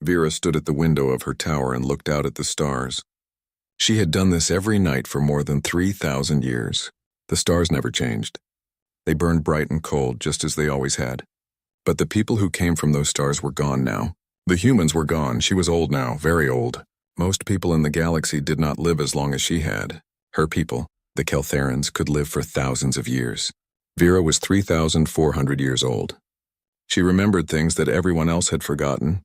Vera stood at the window of her tower and looked out at the stars. She had done this every night for more than 3,000 years. The stars never changed. They burned bright and cold, just as they always had. But the people who came from those stars were gone now. The humans were gone. She was old now, very old. Most people in the galaxy did not live as long as she had. Her people, the Keltherans, could live for thousands of years. Vera was 3,400 years old. She remembered things that everyone else had forgotten.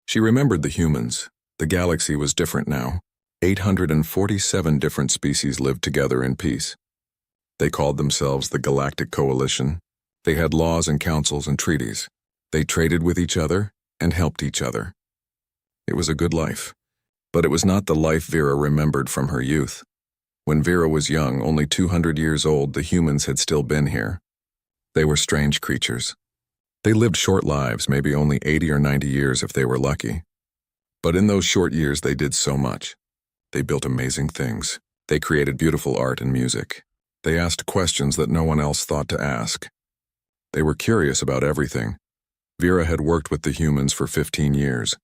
She remembered the humans. The galaxy was different now. 847 different species lived together in peace. They called themselves the Galactic Coalition. They had laws and councils and treaties. They traded with each other and helped each other. It was a good life. But it was not the life Vera remembered from her youth. When Vera was young, only 200 years old, the humans had still been here. They were strange creatures. They lived short lives, maybe only 80 or 90 years if they were lucky. But in those short years, they did so much. They built amazing things. They created beautiful art and music. They asked questions that no one else thought to ask. They were curious about everything. Vera had worked with the humans for 15 years.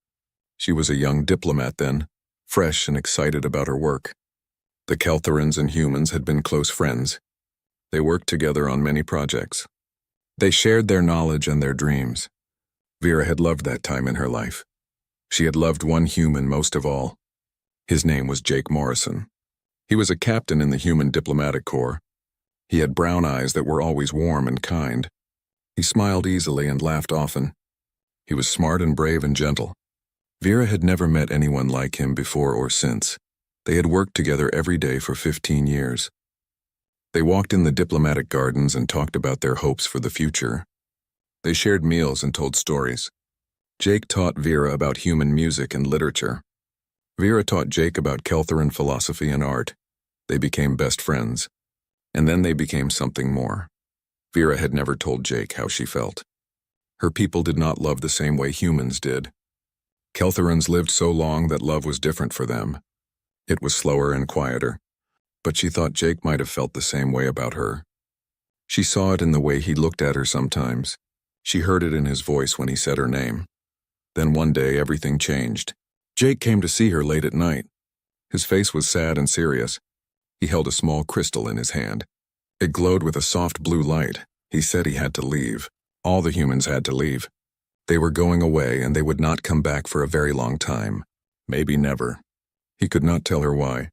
She was a young diplomat then, fresh and excited about her work. The Keltherans and humans had been close friends. They worked together on many projects. They shared their knowledge and their dreams. Vera had loved that time in her life. She had loved one human most of all. His name was Jake Morrison. He was a captain in the human diplomatic corps. He had brown eyes that were always warm and kind. He smiled easily and laughed often. He was smart and brave and gentle. Vera had never met anyone like him before or since. They had worked together every day for 15 years. They walked in the diplomatic gardens and talked about their hopes for the future. They shared meals and told stories. Jake taught Vera about human music and literature. Vera taught Jake about Keltheran philosophy and art. They became best friends. And then they became something more. Vera had never told Jake how she felt. Her people did not love the same way humans did. Keltherans lived so long that love was different for them. It was slower and quieter. But she thought Jake might have felt the same way about her. She saw it in the way he looked at her sometimes. She heard it in his voice when he said her name. Then one day everything changed. Jake came to see her late at night. His face was sad and serious. He held a small crystal in his hand. It glowed with a soft blue light. He said he had to leave. All the humans had to leave. They were going away and they would not come back for a very long time. Maybe never. He could not tell her why.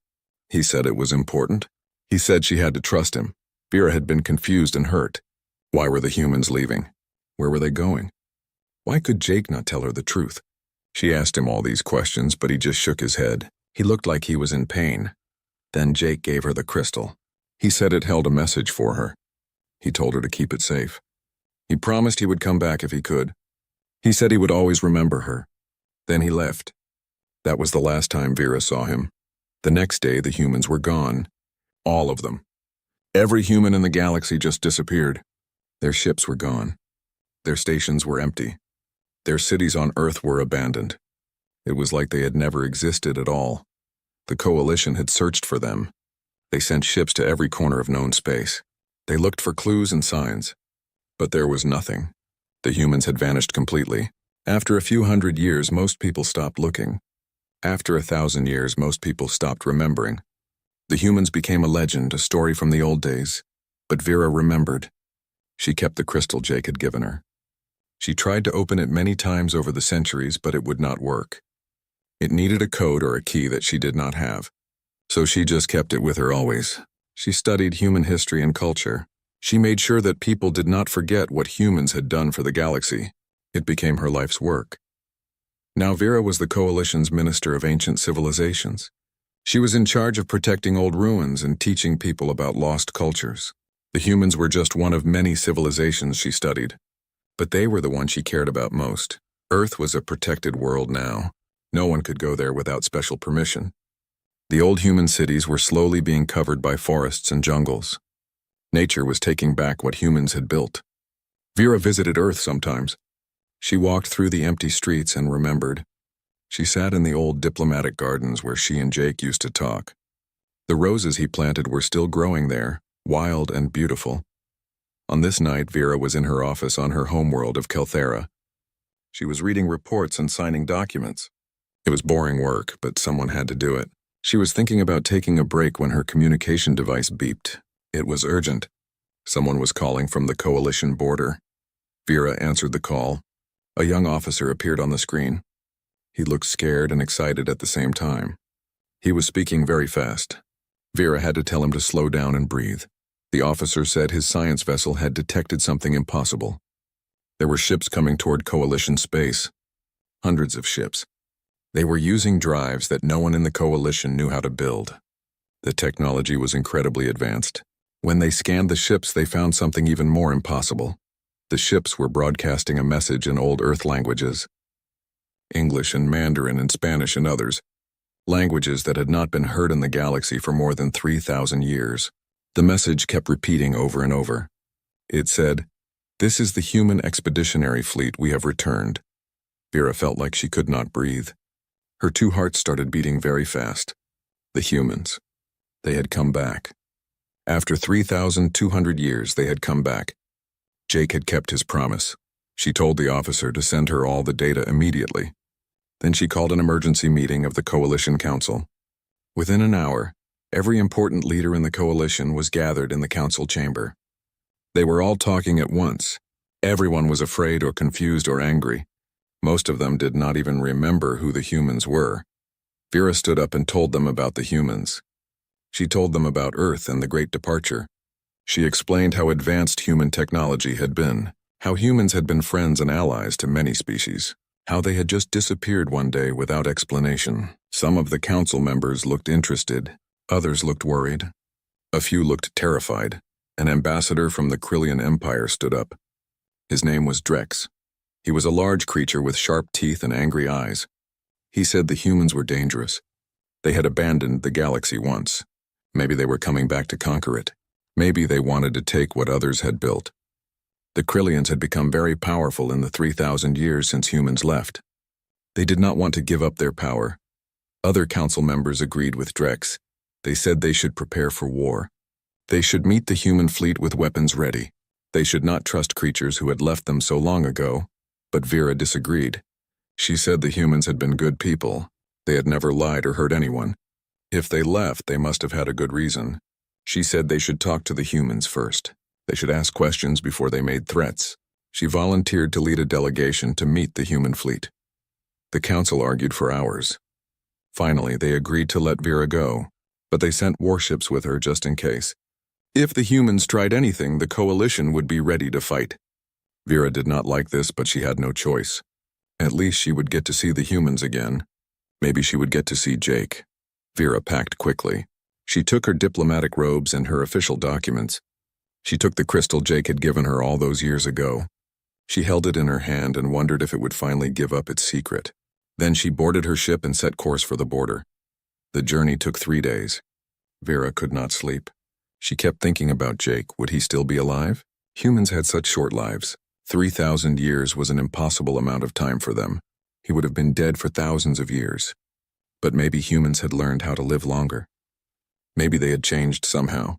He said it was important. He said she had to trust him. Vera had been confused and hurt. Why were the humans leaving? Where were they going? Why could Jake not tell her the truth? She asked him all these questions, but he just shook his head. He looked like he was in pain. Then Jake gave her the crystal. He said it held a message for her. He told her to keep it safe. He promised he would come back if he could. He said he would always remember her. Then he left. That was the last time Vera saw him. The next day, the humans were gone. All of them. Every human in the galaxy just disappeared. Their ships were gone. Their stations were empty. Their cities on Earth were abandoned. It was like they had never existed at all. The Coalition had searched for them. They sent ships to every corner of known space. They looked for clues and signs. But there was nothing. The humans had vanished completely. After a few hundred years, most people stopped looking. After 1,000 years, most people stopped remembering. The humans became a legend, a story from the old days. But Vera remembered. She kept the crystal Jake had given her. She tried to open it many times over the centuries, but it would not work. It needed a code or a key that she did not have. So she just kept it with her always. She studied human history and culture. She made sure that people did not forget what humans had done for the galaxy. It became her life's work. Now Vera was the Coalition's Minister of Ancient Civilizations. She was in charge of protecting old ruins and teaching people about lost cultures. The humans were just one of many civilizations she studied. But they were the one she cared about most. Earth was a protected world now. No one could go there without special permission. The old human cities were slowly being covered by forests and jungles. Nature was taking back what humans had built. Vera visited Earth sometimes. She walked through the empty streets and remembered. She sat in the old diplomatic gardens where she and Jake used to talk. The roses he planted were still growing there, wild and beautiful. On this night, Vera was in her office on her homeworld of Kelthera. She was reading reports and signing documents. It was boring work, but someone had to do it. She was thinking about taking a break when her communication device beeped. It was urgent. Someone was calling from the coalition border. Vera answered the call. A young officer appeared on the screen. He looked scared and excited at the same time. He was speaking very fast. Vera had to tell him to slow down and breathe. The officer said his science vessel had detected something impossible. There were ships coming toward coalition space. Hundreds of ships. They were using drives that no one in the coalition knew how to build. The technology was incredibly advanced. When they scanned the ships, they found something even more impossible. The ships were broadcasting a message in old Earth languages. English and Mandarin and Spanish and others. Languages that had not been heard in the galaxy for more than 3,000 years. The message kept repeating over and over. It said, "This is the human expeditionary fleet. We have returned." Vera felt like she could not breathe. Her two hearts started beating very fast. The humans. They had come back. After 3,200 years, they had come back. Jake had kept his promise. She told the officer to send her all the data immediately. Then she called an emergency meeting of the Coalition Council. Within an hour, every important leader in the coalition was gathered in the council chamber. They were all talking at once. Everyone was afraid or confused or angry. Most of them did not even remember who the humans were. Vera stood up and told them about the humans. She told them about Earth and the Great Departure. She explained how advanced human technology had been, how humans had been friends and allies to many species, how they had just disappeared one day without explanation. Some of the council members looked interested, others looked worried. A few looked terrified. An ambassador from the Krillian Empire stood up. His name was Drex. He was a large creature with sharp teeth and angry eyes. He said the humans were dangerous. They had abandoned the galaxy once. Maybe they were coming back to conquer it. Maybe they wanted to take what others had built. The Krillians had become very powerful in the 3,000 years since humans left. They did not want to give up their power. Other council members agreed with Drex. They said they should prepare for war. They should meet the human fleet with weapons ready. They should not trust creatures who had left them so long ago. But Vera disagreed. She said the humans had been good people. They had never lied or hurt anyone. If they left, they must have had a good reason. She said they should talk to the humans first. They should ask questions before they made threats. She volunteered to lead a delegation to meet the human fleet. The council argued for hours. Finally, they agreed to let Vera go, but they sent warships with her just in case. If the humans tried anything, the coalition would be ready to fight. Vera did not like this, but she had no choice. At least she would get to see the humans again. Maybe she would get to see Jake. Vera packed quickly. She took her diplomatic robes and her official documents. She took the crystal Jake had given her all those years ago. She held it in her hand and wondered if it would finally give up its secret. Then she boarded her ship and set course for the border. The journey took 3 days. Vera could not sleep. She kept thinking about Jake. Would he still be alive? Humans had such short lives. 3,000 years was an impossible amount of time for them. He would have been dead for thousands of years. But maybe humans had learned how to live longer. Maybe they had changed somehow.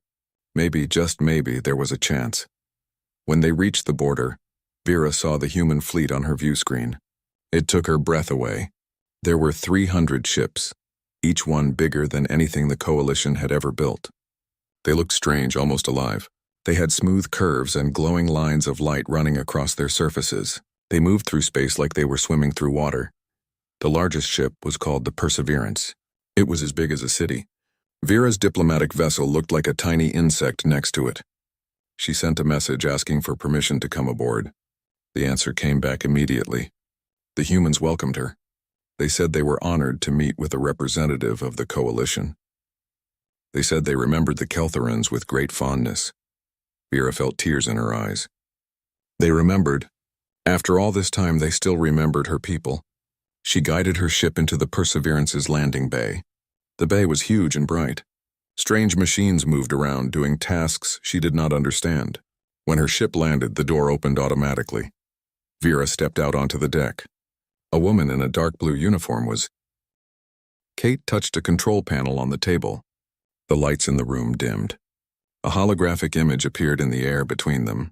Maybe, just maybe, there was a chance. When they reached the border, Vera saw the human fleet on her view screen. It took her breath away. There were 300 ships, each one bigger than anything the coalition had ever built. They looked strange, almost alive. They had smooth curves and glowing lines of light running across their surfaces. They moved through space like they were swimming through water. The largest ship was called the Perseverance. It was as big as a city. Vera's diplomatic vessel looked like a tiny insect next to it. She sent a message asking for permission to come aboard. The answer came back immediately. The humans welcomed her. They said they were honored to meet with a representative of the coalition. They said they remembered the Keltherans with great fondness. Vera felt tears in her eyes. They remembered. After all this time, they still remembered her people. She guided her ship into the Perseverance's landing bay. The bay was huge and bright. Strange machines moved around, doing tasks she did not understand. When her ship landed, the door opened automatically. Vera stepped out onto the deck. A woman in a dark blue uniform was. Kate touched a control panel on the table. The lights in the room dimmed. A holographic image appeared in the air between them.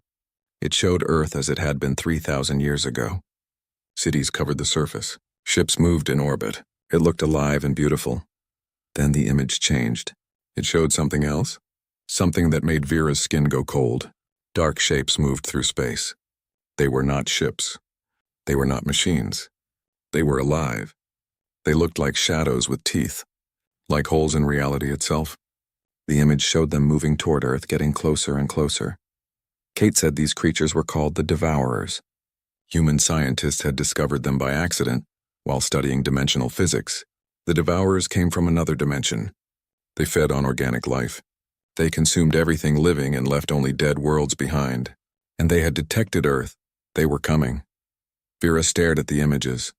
It showed Earth as it had been 3,000 years ago. Cities covered the surface. Ships moved in orbit. It looked alive and beautiful. Then the image changed. It showed something else. Something that made Vera's skin go cold. Dark shapes moved through space. They were not ships. They were not machines. They were alive. They looked like shadows with teeth, like holes in reality itself. The image showed them moving toward Earth, getting closer and closer. Kate said these creatures were called the Devourers. Human scientists had discovered them by accident while studying dimensional physics. The Devourers came from another dimension. They fed on organic life. They consumed everything living and left only dead worlds behind. And they had detected Earth. They were coming. Vera stared at the images.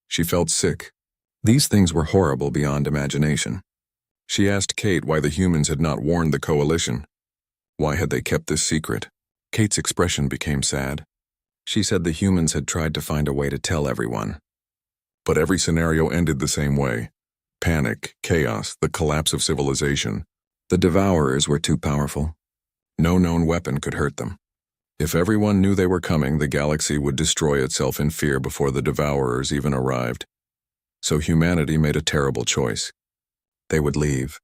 She felt sick. These things were horrible beyond imagination. She asked Kate why the humans had not warned the coalition. Why had they kept this secret? Kate's expression became sad. She said the humans had tried to find a way to tell everyone. But every scenario ended the same way. Panic, chaos, the collapse of civilization. The Devourers were too powerful. No known weapon could hurt them. If everyone knew they were coming, the galaxy would destroy itself in fear before the Devourers even arrived. So humanity made a terrible choice. They would leave.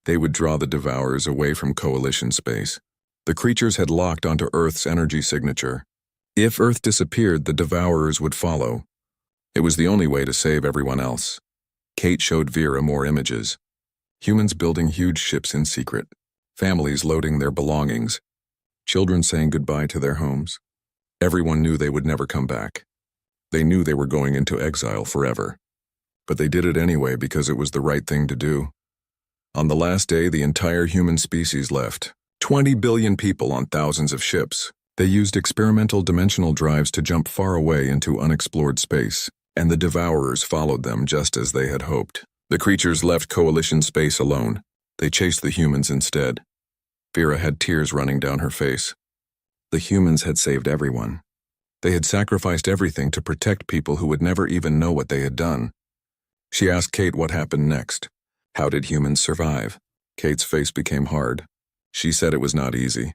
They would draw the Devourers away from coalition space. The creatures had locked onto Earth's energy signature. If Earth disappeared, the Devourers would follow. It was the only way to save everyone else. Kate showed Vera more images. Humans building huge ships in secret. Families loading their belongings. Children saying goodbye to their homes. Everyone knew they would never come back. They knew they were going into exile forever. But they did it anyway because it was the right thing to do. On the last day, the entire human species left. 20 billion people on thousands of ships. They used experimental dimensional drives to jump far away into unexplored space, and the Devourers followed them just as they had hoped. The creatures left coalition space alone. They chased the humans instead. Vera had tears running down her face. The humans had saved everyone. They had sacrificed everything to protect people who would never even know what they had done. She asked Kate what happened next. How did humans survive? Kate's face became hard. She said it was not easy.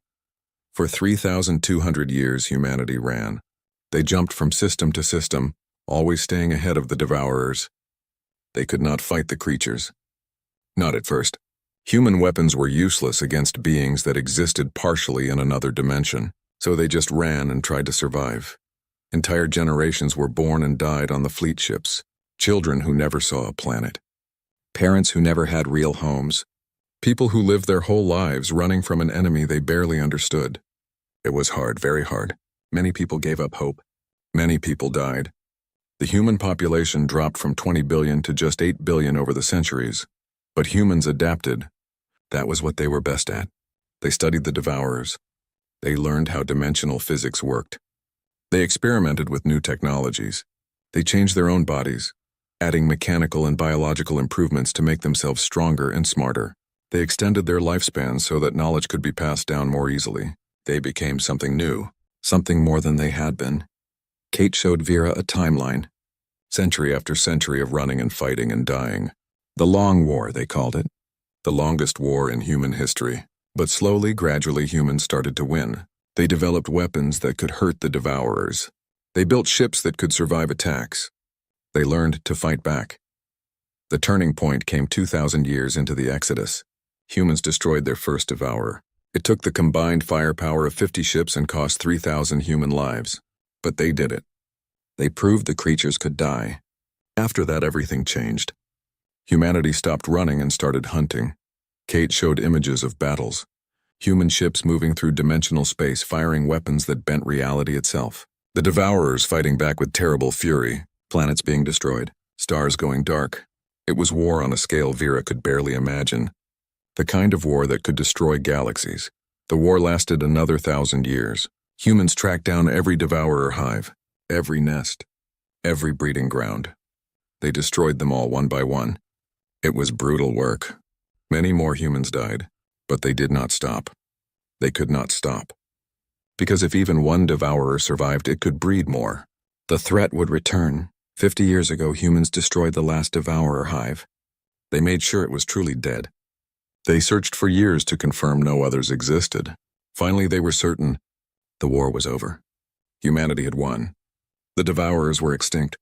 For 3,200 years, humanity ran. They jumped from system to system, always staying ahead of the Devourers. They could not fight the creatures. Not at first. Human weapons were useless against beings that existed partially in another dimension, so they just ran and tried to survive. Entire generations were born and died on the fleet ships. Children who never saw a planet. Parents who never had real homes. People who lived their whole lives running from an enemy they barely understood. It was hard, very hard. Many people gave up hope. Many people died. The human population dropped from 20 billion to just 8 billion over the centuries. But humans adapted. That was what they were best at. They studied the Devourers. They learned how dimensional physics worked. They experimented with new technologies. They changed their own bodies, adding mechanical and biological improvements to make themselves stronger and smarter. They extended their lifespans so that knowledge could be passed down more easily. They became something new, something more than they had been. Kate showed Vera a timeline. Century after century of running and fighting and dying. The Long War, they called it. The longest war in human history. But slowly, gradually, humans started to win. They developed weapons that could hurt the Devourers. They built ships that could survive attacks. They learned to fight back. The turning point came 2,000 years into the Exodus. Humans destroyed their first Devourer. It took the combined firepower of 50 ships and cost 3,000 human lives. But they did it. They proved the creatures could die. After that, everything changed. Humanity stopped running and started hunting. Kate showed images of battles. Human ships moving through dimensional space, firing weapons that bent reality itself. The Devourers fighting back with terrible fury, planets being destroyed, stars going dark. It was war on a scale Vera could barely imagine. The kind of war that could destroy galaxies. The war lasted another 1,000 years. Humans tracked down every Devourer hive, every nest, every breeding ground. They destroyed them all one by one. It was brutal work. Many more humans died, but they did not stop. They could not stop. Because if even one Devourer survived, it could breed more. The threat would return. 50 years ago, humans destroyed the last Devourer hive. They made sure it was truly dead. They searched for years to confirm no others existed. Finally, they were certain the war was over. Humanity had won. The Devourers were extinct.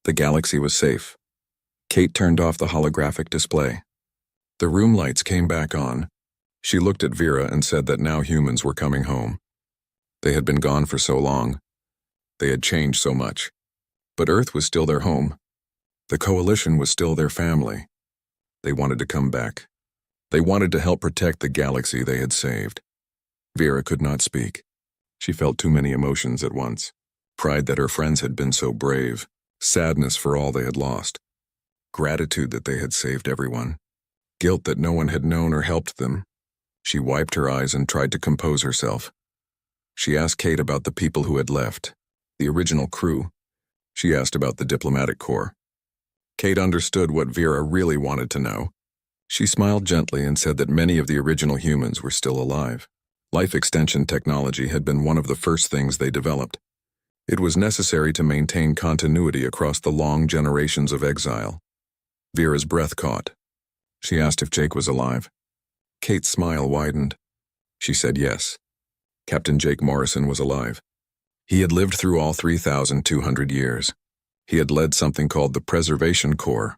The galaxy was safe. Kate turned off the holographic display. The room lights came back on. She looked at Vera and said that now humans were coming home. They had been gone for so long. They had changed so much. But Earth was still their home. The Coalition was still their family. They wanted to come back. They wanted to help protect the galaxy they had saved. Vera could not speak. She felt too many emotions at once. Pride that her friends had been so brave, sadness for all they had lost, gratitude that they had saved everyone, guilt that no one had known or helped them. She wiped her eyes and tried to compose herself. She asked Kate about the people who had left, the original crew. She asked about the diplomatic corps. Kate understood what Vera really wanted to know. She smiled gently and said that many of the original humans were still alive. Life extension technology had been one of the first things they developed. It was necessary to maintain continuity across the long generations of exile. Vera's breath caught. She asked if Jake was alive. Kate's smile widened. She said yes. Captain Jake Morrison was alive. He had lived through all 3,200 years. He had led something called the Preservation Corps,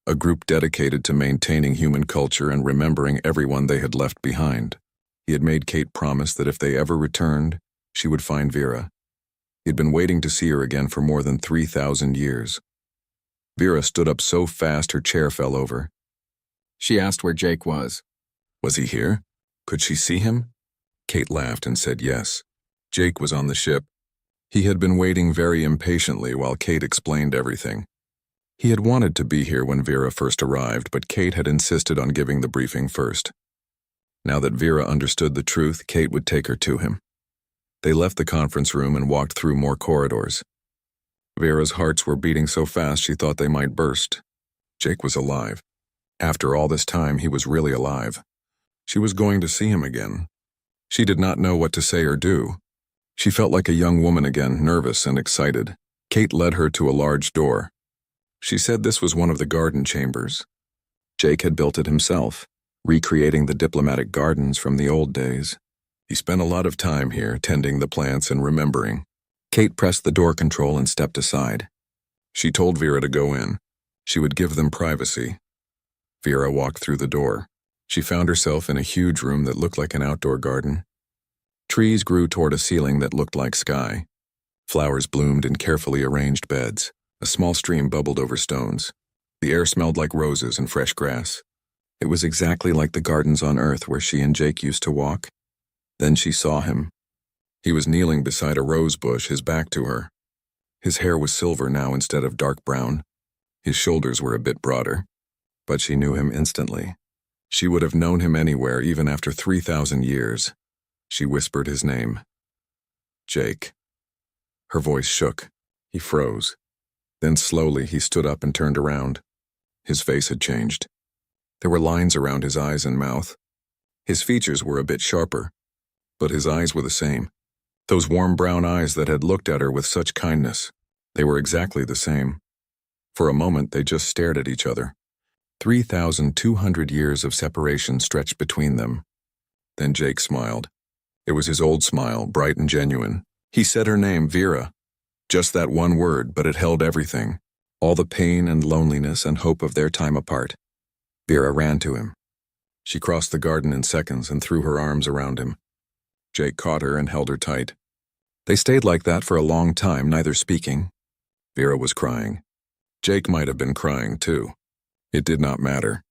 a group dedicated to maintaining human culture and remembering everyone they had left behind. He had made Kate promise that if they ever returned, she would find Vera. He had been waiting to see her again for more than 3,000 years. Vera stood up so fast her chair fell over. She asked where Jake was. Was he here? Could she see him? Kate laughed and said yes. Jake was on the ship. He had been waiting very impatiently while Kate explained everything. He had wanted to be here when Vera first arrived, but Kate had insisted on giving the briefing first. Now that Vera understood the truth, Kate would take her to him. They left the conference room and walked through more corridors. Vera's hearts were beating so fast she thought they might burst. Jake was alive. After all this time, he was really alive. She was going to see him again. She did not know what to say or do. She felt like a young woman again, nervous and excited. Kate led her to a large door. She said this was one of the garden chambers. Jake had built it himself, recreating the diplomatic gardens from the old days. He spent a lot of time here, tending the plants and remembering. Kate pressed the door control and stepped aside. She told Vera to go in. She would give them privacy. Vera walked through the door. She found herself in a huge room that looked like an outdoor garden. Trees grew toward a ceiling that looked like sky. Flowers bloomed in carefully arranged beds. A small stream bubbled over stones. The air smelled like roses and fresh grass. It was exactly like the gardens on Earth where she and Jake used to walk. Then she saw him. He was kneeling beside a rose bush, his back to her. His hair was silver now instead of dark brown. His shoulders were a bit broader. But she knew him instantly. She would have known him anywhere, even after 3,000 years. She whispered his name. Jake. Her voice shook. He froze. Then slowly he stood up and turned around. His face had changed. There were lines around his eyes and mouth. His features were a bit sharper, but his eyes were the same. Those warm brown eyes that had looked at her with such kindness, they were exactly the same. For a moment they just stared at each other. 3,200 years of separation stretched between them. Then Jake smiled. It was his old smile, bright and genuine. He said her name, Vera. Just that one word, but it held everything. All the pain and loneliness and hope of their time apart. Vera ran to him. She crossed the garden in seconds and threw her arms around him. Jake caught her and held her tight. They stayed like that for a long time, neither speaking. Vera was crying. Jake might have been crying, too. It did not matter.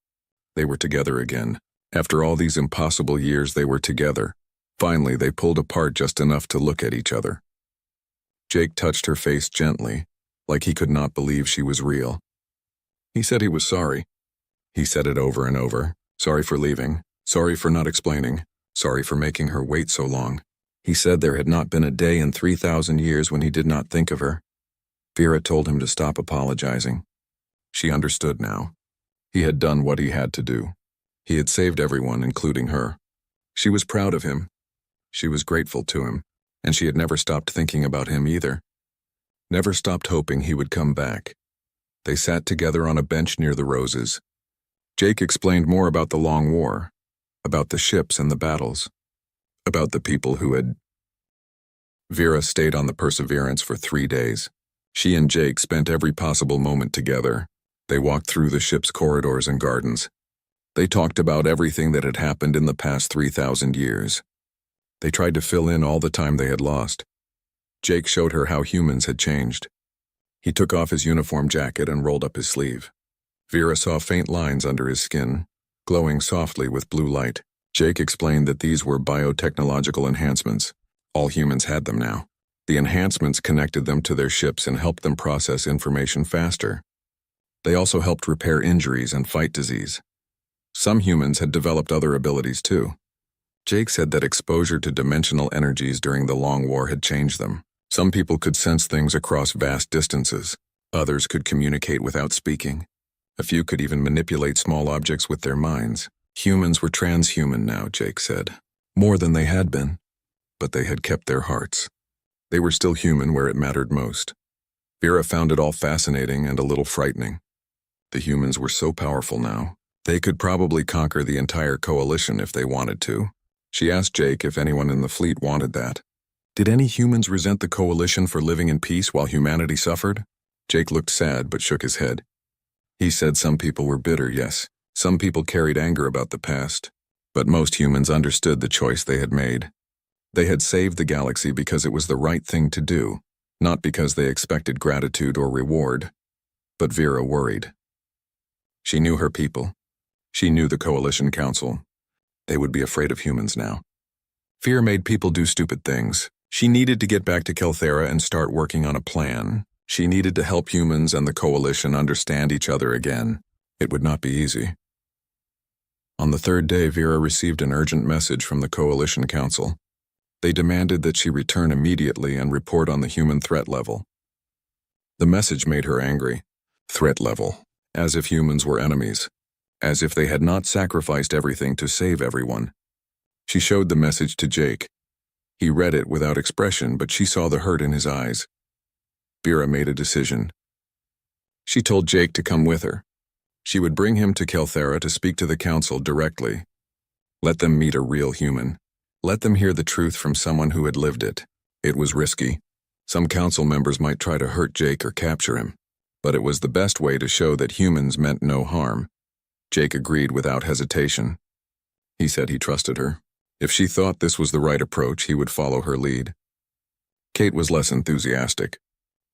They were together again. After all these impossible years, they were together. Finally, they pulled apart just enough to look at each other. Jake touched her face gently, like he could not believe she was real. He said he was sorry. He said it over and over. Sorry for leaving. Sorry for not explaining. Sorry for making her wait so long. He said there had not been a day in 3,000 years when he did not think of her. Vera told him to stop apologizing. She understood now. He had done what he had to do. He had saved everyone, including her. She was proud of him. She was grateful to him, and she had never stopped thinking about him either. Never stopped hoping he would come back. They sat together on a bench near the roses. Jake explained more about the Long War, about the ships and the battles, about the people who had... Vera stayed on the Perseverance for 3 days. She and Jake spent every possible moment together. They walked through the ship's corridors and gardens. They talked about everything that had happened in the past 3,000 years. They tried to fill in all the time they had lost. Jake showed her how humans had changed. He took off his uniform jacket and rolled up his sleeve. Vera saw faint lines under his skin, glowing softly with blue light. Jake explained that these were biotechnological enhancements. All humans had them now. The enhancements connected them to their ships and helped them process information faster. They also helped repair injuries and fight disease. Some humans had developed other abilities too. Jake said that exposure to dimensional energies during the Long War had changed them. Some people could sense things across vast distances. Others could communicate without speaking. A few could even manipulate small objects with their minds. Humans were transhuman now, Jake said. More than they had been. But they had kept their hearts. They were still human where it mattered most. Vera found it all fascinating and a little frightening. The humans were so powerful now. They could probably conquer the entire coalition if they wanted to. She asked Jake if anyone in the fleet wanted that. Did any humans resent the coalition for living in peace while humanity suffered? Jake looked sad but shook his head. He said some people were bitter, yes. Some people carried anger about the past. But most humans understood the choice they had made. They had saved the galaxy because it was the right thing to do, not because they expected gratitude or reward. But Vera worried. She knew her people. She knew the Coalition Council. They would be afraid of humans now. Fear made people do stupid things. She needed to get back to Kelthera and start working on a plan. She needed to help humans and the Coalition understand each other again. It would not be easy. On the third day, Vera received an urgent message from the Coalition Council. They demanded that she return immediately and report on the human threat level. The message made her angry. Threat level. As if humans were enemies. As if they had not sacrificed everything to save everyone. She showed the message to Jake. He read it without expression, but she saw the hurt in his eyes. Vera made a decision. She told Jake to come with her. She would bring him to Kelthera to speak to the council directly. Let them meet a real human. Let them hear the truth from someone who had lived it. It was risky. Some council members might try to hurt Jake or capture him. But it was the best way to show that humans meant no harm. Jake agreed without hesitation. He said he trusted her. If she thought this was the right approach, he would follow her lead. Kate was less enthusiastic.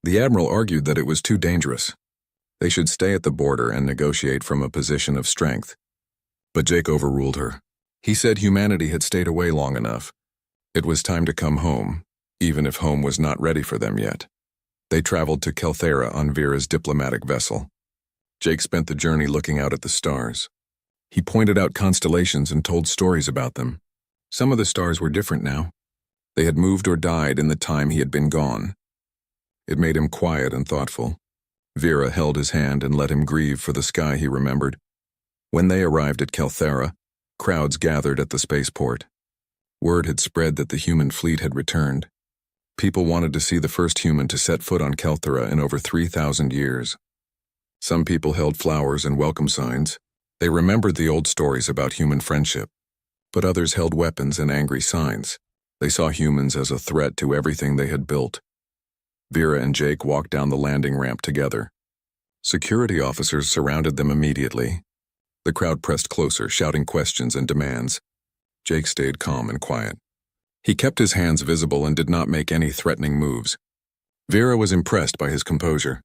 The Admiral argued that it was too dangerous. They should stay at the border and negotiate from a position of strength. But Jake overruled her. He said humanity had stayed away long enough. It was time to come home, even if home was not ready for them yet. They traveled to Kelthera on Vera's diplomatic vessel. Jake spent the journey looking out at the stars. He pointed out constellations and told stories about them. Some of the stars were different now. They had moved or died in the time he had been gone. It made him quiet and thoughtful. Vera held his hand and let him grieve for the sky he remembered. When they arrived at Kelthera, crowds gathered at the spaceport. Word had spread that the human fleet had returned. People wanted to see the first human to set foot on Kelthera in over 3,000 years. Some people held flowers and welcome signs. They remembered the old stories about human friendship. But others held weapons and angry signs. They saw humans as a threat to everything they had built. Vera and Jake walked down the landing ramp together. Security officers surrounded them immediately. The crowd pressed closer, shouting questions and demands. Jake stayed calm and quiet. He kept his hands visible and did not make any threatening moves. Vera was impressed by his composure.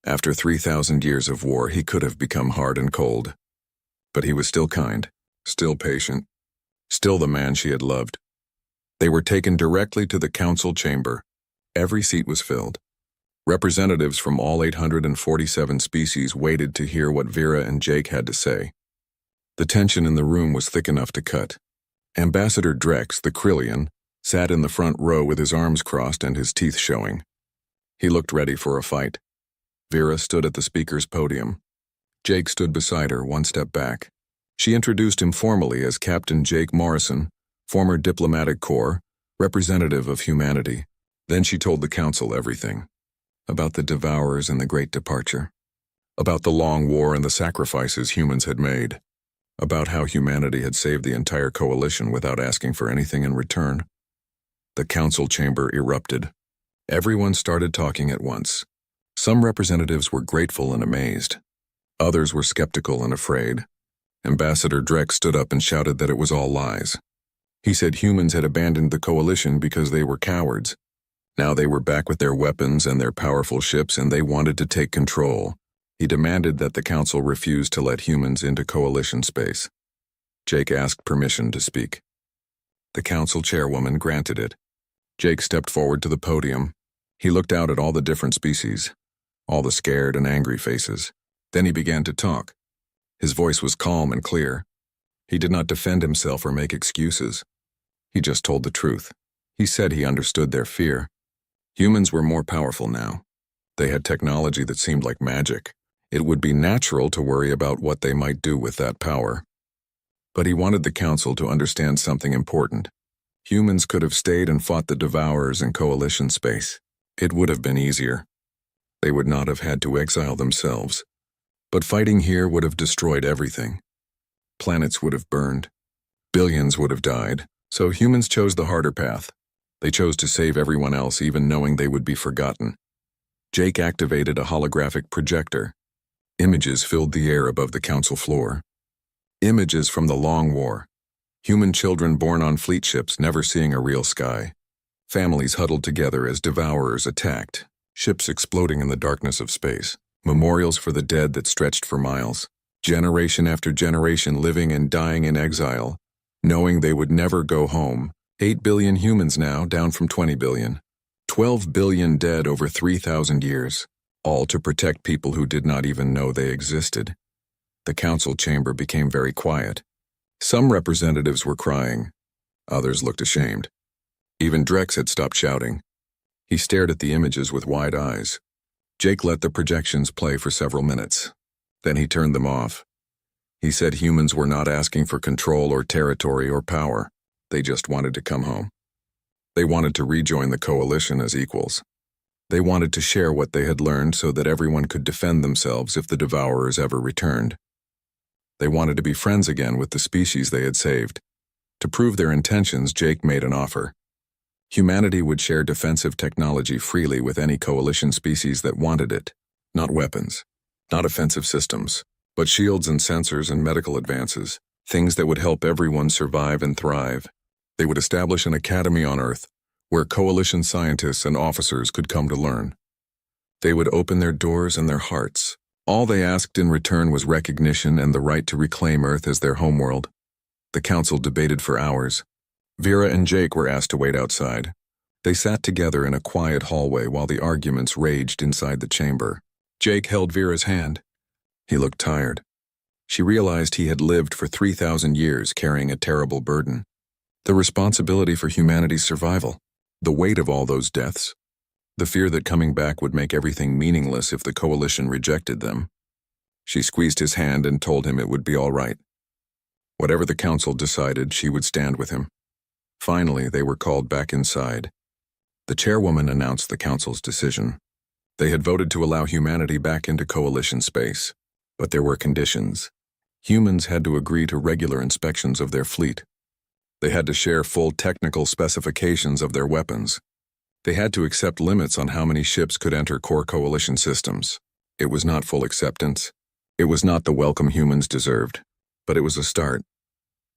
After 3,000 years of war, he could have become hard and cold. But he was still kind, still patient, still the man she had loved. They were taken directly to the council chamber. Every seat was filled. Representatives from all 847 species waited to hear what Vera and Jake had to say. The tension in the room was thick enough to cut. Ambassador Drex, the Krillian, sat in the front row with his arms crossed and his teeth showing. He looked ready for a fight. Vera stood at the speaker's podium. Jake stood beside her, one step back. She introduced him formally as Captain Jake Morrison, former diplomatic corps, representative of humanity. Then she told the council everything. About the Devourers and the Great Departure. About the Long War and the sacrifices humans had made. About how humanity had saved the entire coalition without asking for anything in return. The council chamber erupted. Everyone started talking at once. Some representatives were grateful and amazed. Others were skeptical and afraid. Ambassador Drek stood up and shouted that it was all lies. He said humans had abandoned the coalition because they were cowards. Now they were back with their weapons and their powerful ships, and they wanted to take control. He demanded that the council refuse to let humans into coalition space. Jake asked permission to speak. The council chairwoman granted it. Jake stepped forward to the podium. He looked out at all the different species, all the scared and angry faces. Then he began to talk. His voice was calm and clear. He did not defend himself or make excuses. He just told the truth. He said he understood their fear. Humans were more powerful now. They had technology that seemed like magic. It would be natural to worry about what they might do with that power. But he wanted the council to understand something important. Humans could have stayed and fought the Devourers in coalition space. It would have been easier. They would not have had to exile themselves. But fighting here would have destroyed everything. Planets would have burned. Billions would have died. So humans chose the harder path. They chose to save everyone else, even knowing they would be forgotten. Jake activated a holographic projector. Images filled the air above the council floor. Images from the Long War. Human children born on fleet ships never seeing a real sky. Families huddled together as Devourers attacked. Ships exploding in the darkness of space. Memorials for the dead that stretched for miles. Generation after generation living and dying in exile, knowing they would never go home. 8 billion humans now, down from 20 billion. 12 billion dead over 3,000 years. All to protect people who did not even know they existed. The council chamber became very quiet. Some representatives were crying. Others looked ashamed. Even Drex had stopped shouting. He stared at the images with wide eyes. Jake let the projections play for several minutes. Then he turned them off. He said humans were not asking for control or territory or power. They just wanted to come home. They wanted to rejoin the coalition as equals. They wanted to share what they had learned so that everyone could defend themselves if the Devourers ever returned. They wanted to be friends again with the species they had saved. To prove their intentions, Jake made an offer. Humanity would share defensive technology freely with any coalition species that wanted it. Not weapons, not offensive systems, but shields and sensors and medical advances, things that would help everyone survive and thrive. They would establish an academy on Earth, where coalition scientists and officers could come to learn. They would open their doors and their hearts. All they asked in return was recognition and the right to reclaim Earth as their homeworld. The council debated for hours. Vera and Jake were asked to wait outside. They sat together in a quiet hallway while the arguments raged inside the chamber. Jake held Vera's hand. He looked tired. She realized he had lived for 3,000 years carrying a terrible burden. The responsibility for humanity's survival. The weight of all those deaths. The fear that coming back would make everything meaningless if the coalition rejected them. She squeezed his hand and told him it would be all right. Whatever the council decided, she would stand with him. Finally, they were called back inside. The chairwoman announced the council's decision. They had voted to allow humanity back into coalition space, but there were conditions. Humans had to agree to regular inspections of their fleet. They had to share full technical specifications of their weapons. They had to accept limits on how many ships could enter core coalition systems. It was not full acceptance. It was not the welcome humans deserved, but it was a start.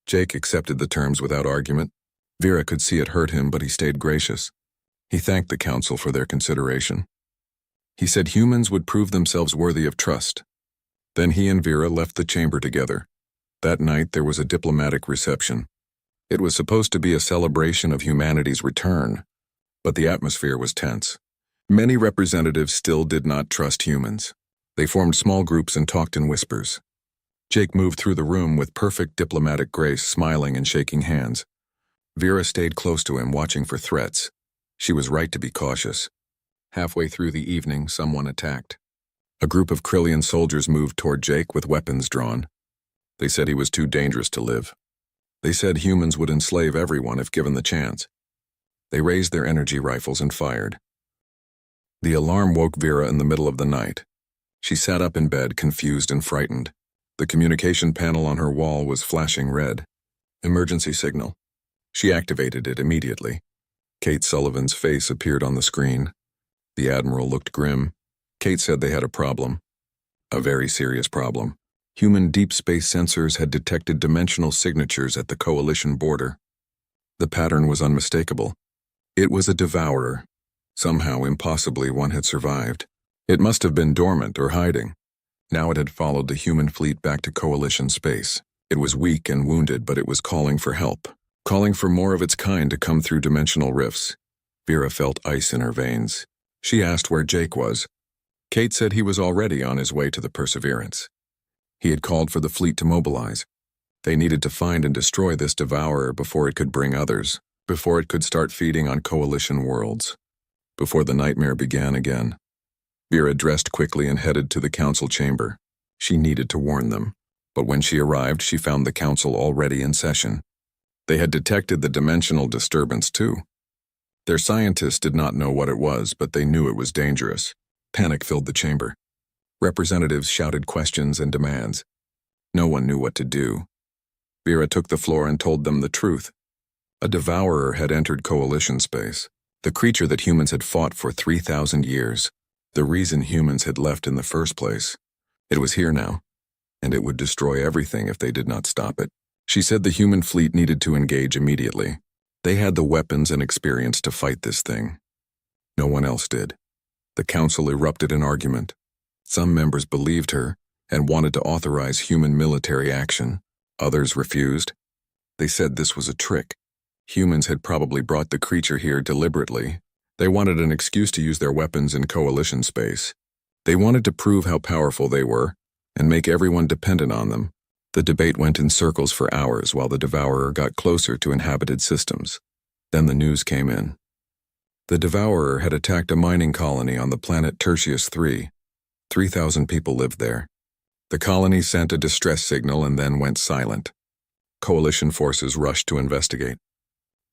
Jake accepted the terms without argument. Vera could see it hurt him, but he stayed gracious. He thanked the council for their consideration. He said humans would prove themselves worthy of trust. Then he and Vera left the chamber together. That night there was a diplomatic reception. It was supposed to be a celebration of humanity's return, but the atmosphere was tense. Many representatives still did not trust humans. They formed small groups and talked in whispers. Jake moved through the room with perfect diplomatic grace, smiling and shaking hands. Vera stayed close to him, watching for threats. She was right to be cautious. Halfway through the evening, someone attacked. A group of Krillian soldiers moved toward Jake with weapons drawn. They said he was too dangerous to live. They said humans would enslave everyone if given the chance. They raised their energy rifles and fired. The alarm woke Vera in the middle of the night. She sat up in bed, confused and frightened. The communication panel on her wall was flashing red. Emergency signal. She activated it immediately. Kate Sullivan's face appeared on the screen. The Admiral looked grim. Kate said they had a problem. A very serious problem. Human deep space sensors had detected dimensional signatures at the Coalition border. The pattern was unmistakable. It was a devourer. Somehow, impossibly, one had survived. It must have been dormant or hiding. Now it had followed the human fleet back to Coalition space. It was weak and wounded, but it was calling for help, calling for more of its kind to come through dimensional rifts. Vera felt ice in her veins. She asked where Jake was. Kate said he was already on his way to the Perseverance. He had called for the fleet to mobilize. They needed to find and destroy this devourer before it could bring others, before it could start feeding on Coalition worlds, before the nightmare began again. Vera dressed quickly and headed to the council chamber. She needed to warn them, but when she arrived, she found the council already in session. They had detected the dimensional disturbance too. Their scientists did not know what it was, but they knew it was dangerous. Panic filled the chamber. Representatives shouted questions and demands. No one knew what to do. Vera took the floor and told them the truth. A devourer had entered Coalition space, the creature that humans had fought for 3,000 years, the reason humans had left in the first place. It was here now, and it would destroy everything if they did not stop it. She said the human fleet needed to engage immediately. They had the weapons and experience to fight this thing. No one else did. The council erupted in argument. Some members believed her and wanted to authorize human military action. Others refused. They said this was a trick. Humans had probably brought the creature here deliberately. They wanted an excuse to use their weapons in Coalition space. They wanted to prove how powerful they were and make everyone dependent on them. The debate went in circles for hours while the devourer got closer to inhabited systems. Then the news came in. The devourer had attacked a mining colony on the planet Tertius 3. 3,000 people lived there. The colony sent a distress signal and then went silent. Coalition forces rushed to investigate.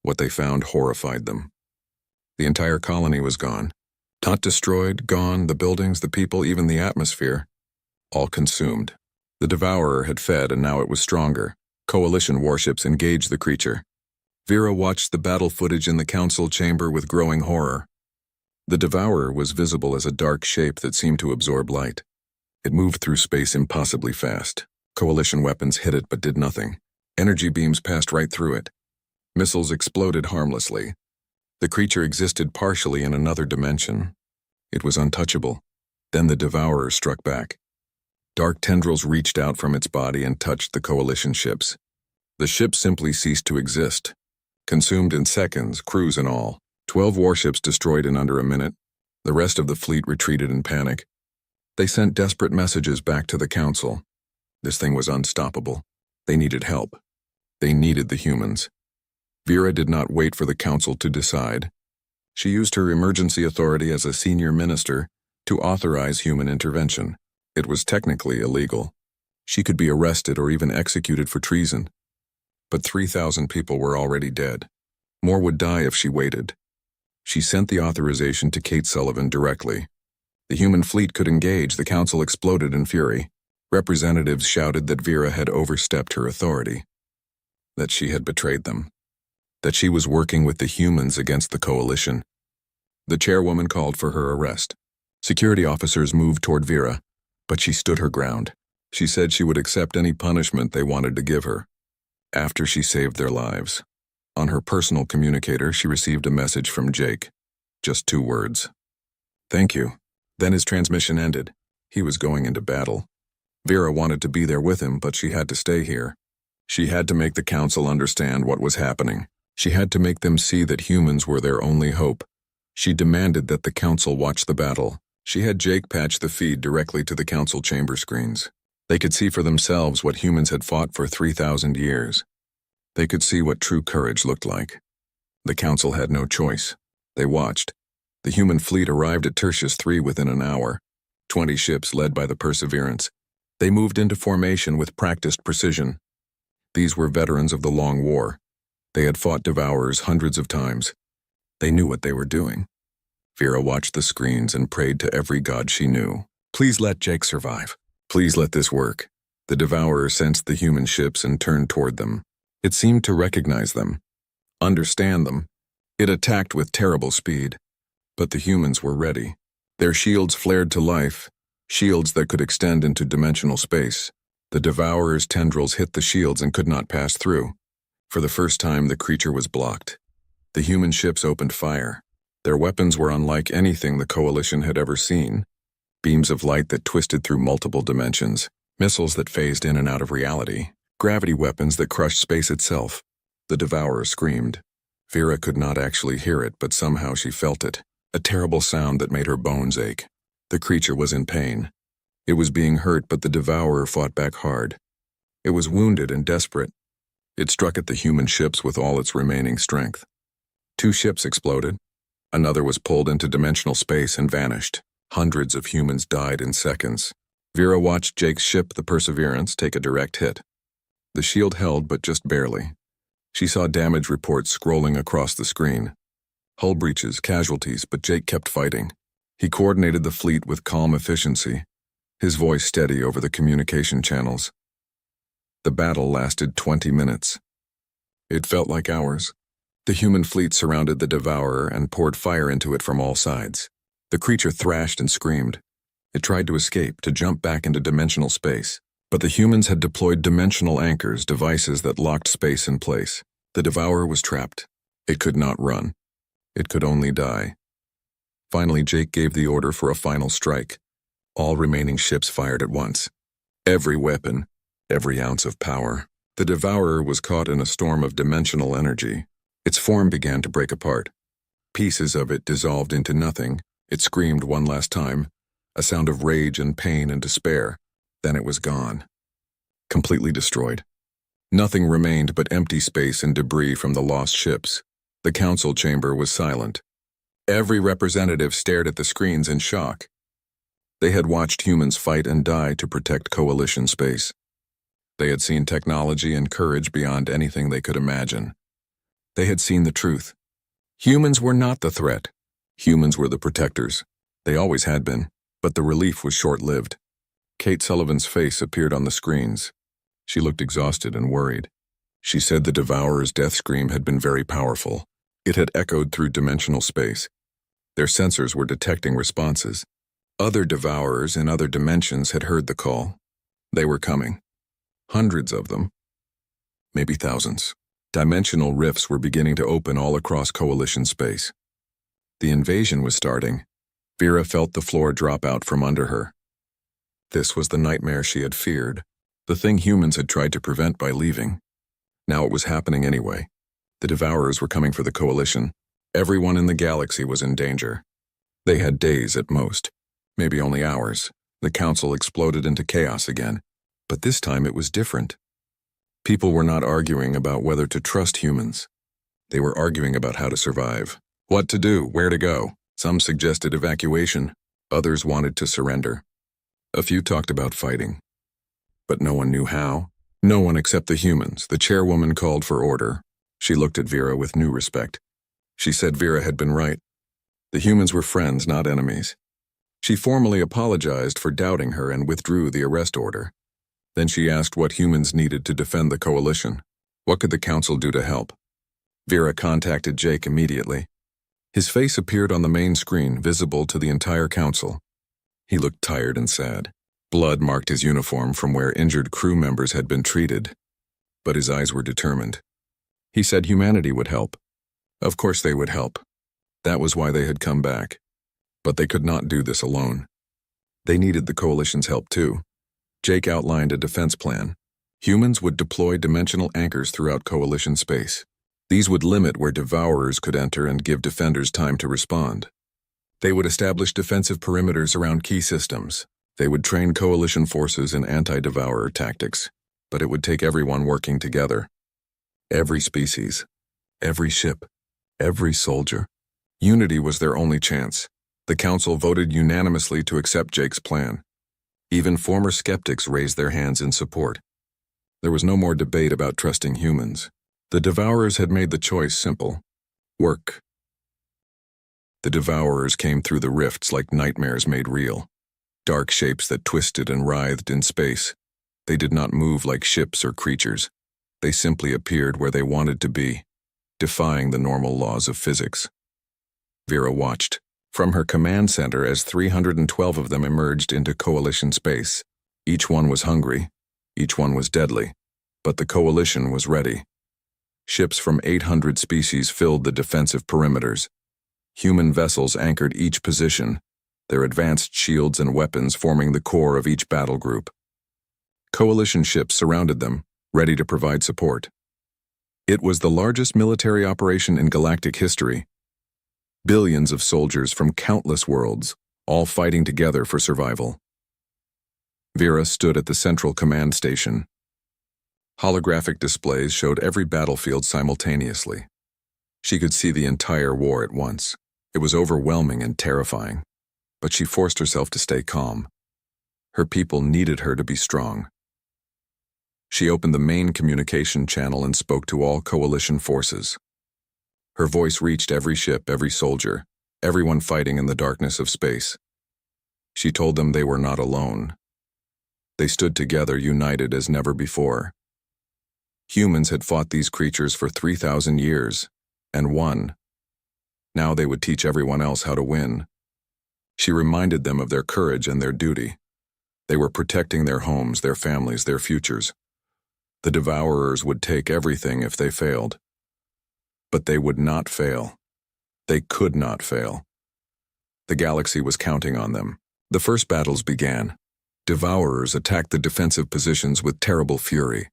What they found horrified them. The entire colony was gone. Not destroyed, gone, the buildings, the people, even the atmosphere. All consumed. The devourer had fed and now it was stronger. Coalition warships engaged the creature. Vera watched the battle footage in the council chamber with growing horror. The devourer was visible as a dark shape that seemed to absorb light. It moved through space impossibly fast. Coalition weapons hit it but did nothing. Energy beams passed right through it. Missiles exploded harmlessly. The creature existed partially in another dimension. It was untouchable. Then the devourer struck back. Dark tendrils reached out from its body and touched the Coalition ships. The ships simply ceased to exist. Consumed in seconds, crews and all. 12 warships destroyed in under a minute. The rest of the fleet retreated in panic. They sent desperate messages back to the council. This thing was unstoppable. They needed help. They needed the humans. Vera did not wait for the council to decide. She used her emergency authority as a senior minister to authorize human intervention. It was technically illegal. She could be arrested or even executed for treason. But 3,000 people were already dead. More would die if she waited. She sent the authorization to Kate Sullivan directly. The human fleet could engage. The council exploded in fury. Representatives shouted that Vera had overstepped her authority, that she had betrayed them, that she was working with the humans against the Coalition. The chairwoman called for her arrest. Security officers moved toward Vera, but she stood her ground. She said she would accept any punishment they wanted to give her. After she saved their lives. On her personal communicator, she received a message from Jake. Just 2 words. Thank you. Then his transmission ended. He was going into battle. Vera wanted to be there with him, but she had to stay here. She had to make the council understand what was happening. She had to make them see that humans were their only hope. She demanded that the council watch the battle. She had Jake patch the feed directly to the council chamber screens. They could see for themselves what humans had fought for 3,000 years. They could see what true courage looked like. The council had no choice. They watched. The human fleet arrived at Tertius 3 within an hour. 20 ships led by the Perseverance. They moved into formation with practiced precision. These were veterans of the Long War. They had fought devourers hundreds of times. They knew what they were doing. Vera watched the screens and prayed to every god she knew. Please let Jake survive. Please let this work. The devourer sensed the human ships and turned toward them. It seemed to recognize them, understand them. It attacked with terrible speed. But the humans were ready. Their shields flared to life, shields that could extend into dimensional space. The Devourer's tendrils hit the shields and could not pass through. For the first time, the creature was blocked. The human ships opened fire. Their weapons were unlike anything the Coalition had ever seen. Beams of light that twisted through multiple dimensions, missiles that phased in and out of reality, gravity weapons that crushed space itself. The Devourer screamed. Vera could not actually hear it, but somehow she felt it, a terrible sound that made her bones ache. The creature was in pain. It was being hurt, but the Devourer fought back hard. It was wounded and desperate. It struck at the human ships with all its remaining strength. 2 ships exploded. Another was pulled into dimensional space and vanished. Hundreds of humans died in seconds. Vera watched Jake's ship, the Perseverance, take a direct hit. The shield held, but just barely. She saw damage reports scrolling across the screen. Hull breaches, casualties, but Jake kept fighting. He coordinated the fleet with calm efficiency, his voice steady over the communication channels. The battle lasted 20 minutes. It felt like hours. The human fleet surrounded the Devourer and poured fire into it from all sides. The creature thrashed and screamed. It tried to escape, to jump back into dimensional space. But the humans had deployed dimensional anchors, devices that locked space in place. The Devourer was trapped. It could not run. It could only die. Finally, Jake gave the order for a final strike. All remaining ships fired at once. Every weapon, every ounce of power. The Devourer was caught in a storm of dimensional energy. Its form began to break apart. Pieces of it dissolved into nothing. It screamed one last time, a sound of rage and pain and despair. Then it was gone. Completely destroyed. Nothing remained but empty space and debris from the lost ships. The council chamber was silent. Every representative stared at the screens in shock. They had watched humans fight and die to protect Coalition space. They had seen technology and courage beyond anything they could imagine. They had seen the truth. Humans were not the threat. Humans were the protectors. They always had been, but the relief was short-lived. Kate Sullivan's face appeared on the screens. She looked exhausted and worried. She said the Devourer's death scream had been very powerful. It had echoed through dimensional space. Their sensors were detecting responses. Other Devourers in other dimensions had heard the call. They were coming. Hundreds of them. Maybe thousands. Dimensional rifts were beginning to open all across Coalition space. The invasion was starting. Vera felt the floor drop out from under her. This was the nightmare she had feared, the thing humans had tried to prevent by leaving. Now it was happening anyway. The Devourers were coming for the Coalition. Everyone in the galaxy was in danger. They had days at most, maybe only hours. The council exploded into chaos again. But this time it was different. People were not arguing about whether to trust humans. They were arguing about how to survive. What to do, where to go. Some suggested evacuation. Others wanted to surrender. A few talked about fighting. But no one knew how. No one except the humans. The chairwoman called for order. She looked at Vera with new respect. She said Vera had been right. The humans were friends, not enemies. She formally apologized for doubting her and withdrew the arrest order. Then she asked what humans needed to defend the Coalition. What could the council do to help? Vera contacted Jake immediately. His face appeared on the main screen, visible to the entire council. He looked tired and sad. Blood marked his uniform from where injured crew members had been treated. But his eyes were determined. He said humanity would help. Of course they would help. That was why they had come back. But they could not do this alone. They needed the Coalition's help too. Jake outlined a defense plan. Humans would deploy dimensional anchors throughout Coalition space. These would limit where Devourers could enter and give defenders time to respond. They would establish defensive perimeters around key systems. They would train Coalition forces in anti-Devourer tactics. But it would take everyone working together. Every species, every ship, every soldier. Unity was their only chance. The council voted unanimously to accept Jake's plan. Even former skeptics raised their hands in support. There was no more debate about trusting humans. The Devourers had made the choice simple. Work. The Devourers came through the rifts like nightmares made real. Dark shapes that twisted and writhed in space. They did not move like ships or creatures. They simply appeared where they wanted to be, defying the normal laws of physics. Vera watched, from her command center as 312 of them emerged into Coalition space. Each one was hungry, each one was deadly, but the Coalition was ready. Ships from 800 species filled the defensive perimeters. Human vessels anchored each position, their advanced shields and weapons forming the core of each battle group. Coalition ships surrounded them, ready to provide support. It was the largest military operation in galactic history. Billions of soldiers from countless worlds, all fighting together for survival. Vera stood at the central command station. Holographic displays showed every battlefield simultaneously. She could see the entire war at once. It was overwhelming and terrifying, but she forced herself to stay calm. Her people needed her to be strong. She opened the main communication channel and spoke to all Coalition forces. Her voice reached every ship, every soldier, everyone fighting in the darkness of space. She told them they were not alone. They stood together, united as never before. Humans had fought these creatures for 3,000 years, and won. Now they would teach everyone else how to win. She reminded them of their courage and their duty. They were protecting their homes, their families, their futures. The Devourers would take everything if they failed. But they would not fail. They could not fail. The galaxy was counting on them. The first battles began. Devourers attacked the defensive positions with terrible fury.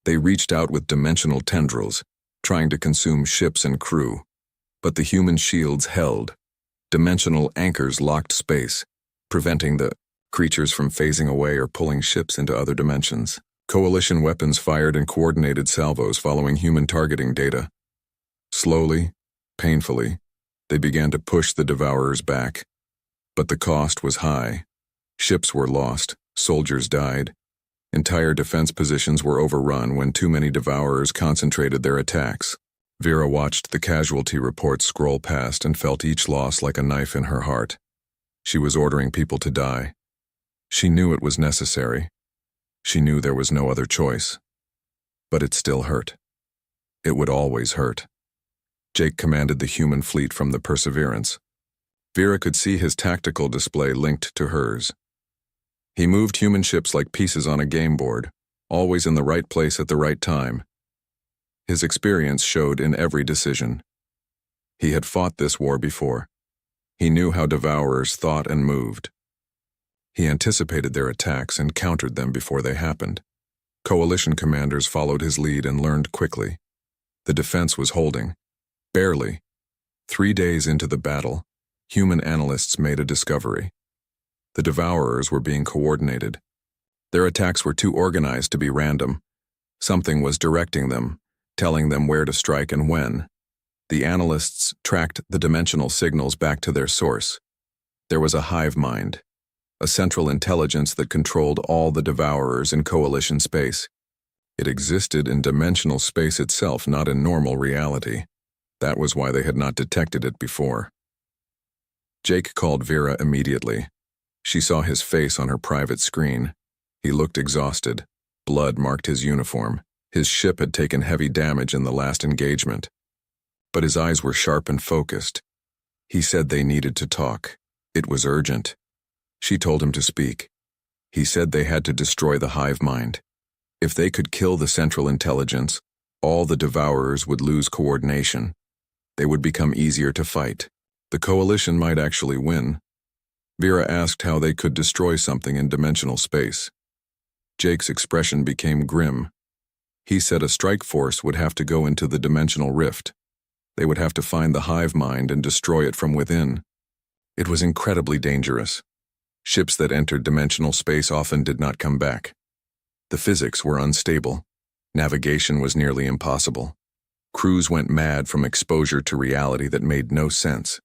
They reached out with dimensional tendrils, trying to consume ships and crew. But the human shields held. Dimensional anchors locked space, preventing the creatures from phasing away or pulling ships into other dimensions. Coalition weapons fired in coordinated salvos following human targeting data. Slowly, painfully, they began to push the Devourers back. But the cost was high. Ships were lost, soldiers died. Entire defense positions were overrun when too many Devourers concentrated their attacks. Vera watched the casualty reports scroll past and felt each loss like a knife in her heart. She was ordering people to die. She knew it was necessary. She knew there was no other choice. But it still hurt. It would always hurt. Jake commanded the human fleet from the Perseverance. Vera could see his tactical display linked to hers. He moved human ships like pieces on a game board, always in the right place at the right time. His experience showed in every decision. He had fought this war before. He knew how Devourers thought and moved. He anticipated their attacks and countered them before they happened. Coalition commanders followed his lead and learned quickly. The defense was holding. Barely. 3 days into the battle, human analysts made a discovery. The Devourers were being coordinated. Their attacks were too organized to be random. Something was directing them, telling them where to strike and when. The analysts tracked the dimensional signals back to their source. There was a hive mind, a central intelligence that controlled all the Devourers in Coalition space. It existed in dimensional space itself, not in normal reality. That was why they had not detected it before. Jake called Vera immediately. She saw his face on her private screen. He looked exhausted. Blood marked his uniform. His ship had taken heavy damage in the last engagement. But his eyes were sharp and focused. He said they needed to talk. It was urgent. She told him to speak. He said they had to destroy the hive mind. If they could kill the central intelligence, all the Devourers would lose coordination. They would become easier to fight. The Coalition might actually win. Vera asked how they could destroy something in dimensional space. Jake's expression became grim. He said a strike force would have to go into the dimensional rift. They would have to find the hive mind and destroy it from within. It was incredibly dangerous. Ships that entered dimensional space often did not come back. The physics were unstable. Navigation was nearly impossible. Crews went mad from exposure to reality that made no sense.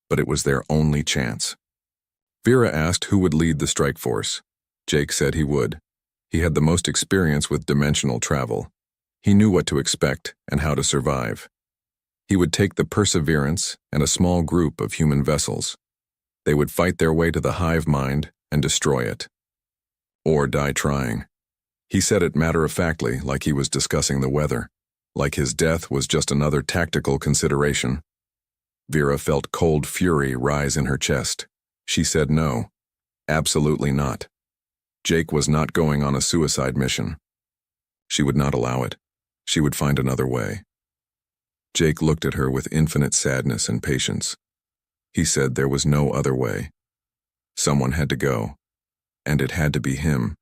But it was their only chance. Vera asked who would lead the strike force. Jake said he would. He had the most experience with dimensional travel. He knew what to expect and how to survive. He would take the Perseverance and a small group of human vessels. They would fight their way to the hive mind and destroy it. Or die trying. He said it matter-of-factly, like he was discussing the weather. Like his death was just another tactical consideration. Vera felt cold fury rise in her chest. She said no. Absolutely not. Jake was not going on a suicide mission. She would not allow it. She would find another way. Jake looked at her with infinite sadness and patience. He said there was no other way. Someone had to go, and it had to be him.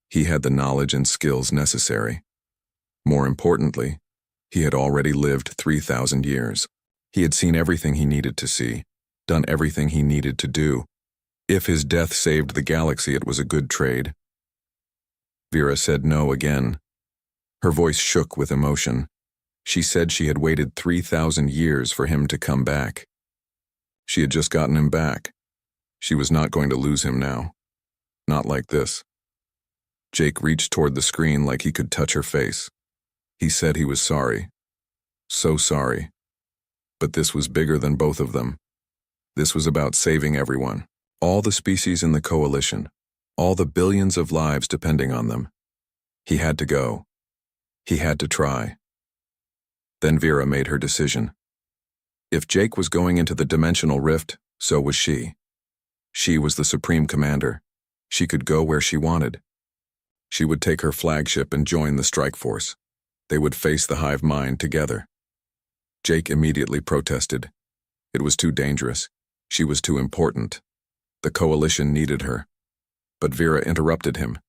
He had the knowledge and skills necessary. More importantly, he had already lived 3,000 years. He had seen everything he needed to see, done everything he needed to do. If his death saved the galaxy, it was a good trade. Vera said no again. Her voice shook with emotion. She said she had waited 3,000 years for him to come back. She had just gotten him back. She was not going to lose him now. Not like this. Jake reached toward the screen like he could touch her face. He said he was sorry. So sorry. But this was bigger than both of them. This was about saving everyone. All the species in the coalition. All the billions of lives depending on them. He had to go. He had to try. Then Vera made her decision. If Jake was going into the dimensional rift, so was she. She was the Supreme Commander. She could go where she wanted. She would take her flagship and join the strike force. They would face the hive mind together. Jake immediately protested. It was too dangerous. She was too important. The coalition needed her. But Vera interrupted him.